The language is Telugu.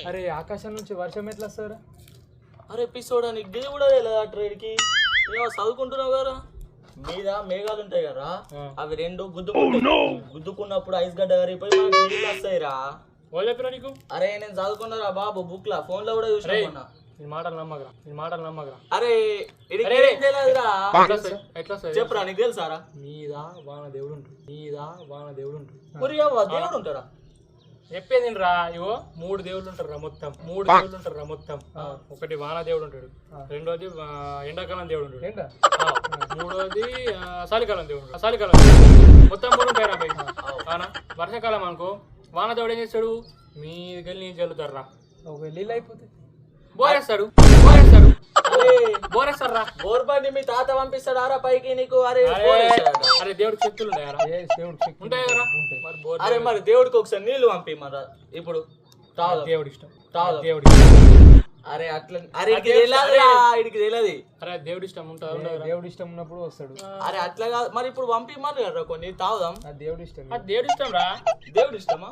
అరే ఆకాశం నుంచి వర్షం ఎట్లా వస్తారా? అరే ఎపిసోడ్ నీకు ఇది కూడా తెలియదా ట్రైడ్కి? ఏమో చదువుకుంటున్నావు కదా, మీద మేఘాలు ఉంటాయి కదా, అవి రెండు గుద్దుకున్నప్పుడు ఐస్ గడ్డ కరిగిపోయి మనకి నీళ్ళు వస్తాయిరా. వాళ్ళు చెప్పిరా నీకు? అరే నేను చదువుకున్నారా బాబు, బుక్ లా ఫోన్ లో కూడా చూసుకున్నా. నీ మాటలు నమ్మకరా. అరే తెలియదురా, ఎట్లా చెప్పురా, నీకు తెలుసారా? మీద వాన దేవుడు ఉంటాడు. దేవుడు ఉంటారా? చెప్పేది రా, ఇవో 3 దేవుళ్ళు ఉంటారు మొత్తం. ఒకటి వాన దేవుడు ఉంటాడు, రెండోది ఎండాకాలం దేవుడు ఉంటాడు, మూడోది చలికాలం దేవుడు. మొత్తం 3 ఉంటాయి రా. అవునా? వర్షాకాలం అనుకో, వాన దేవుడు ఏం చేస్తాడు, మీదికి వెళ్ళి నీళ్ళు చల్లుతారు రా. ఒక నీళ్ళు అయిపోతే బోరేస్తాడు రా. బోర్ బండి మీ తాత పంపిస్తాడారా పైకి నీకు? అరే దేవుడికి శక్తులు ఉంటాయి కదా. అరే మరి దేవుడికి ఒకసారి నీళ్లు పంపి మరి ఇప్పుడు దేవుడి ఇష్టం. అరే అట్లా ఇడికి తెలియదు. అరే దేవుడి ఇష్టం ఉంటుంది, దేవుడి ఇష్టం ఉన్నప్పుడు వస్తాడు. అరే అట్లా కాదు మరి, ఇప్పుడు పంపిమ్మని కదా కొన్ని తాగుదాం. దేవుడి ఇష్టం రా. దేవుడి ఇష్టమా?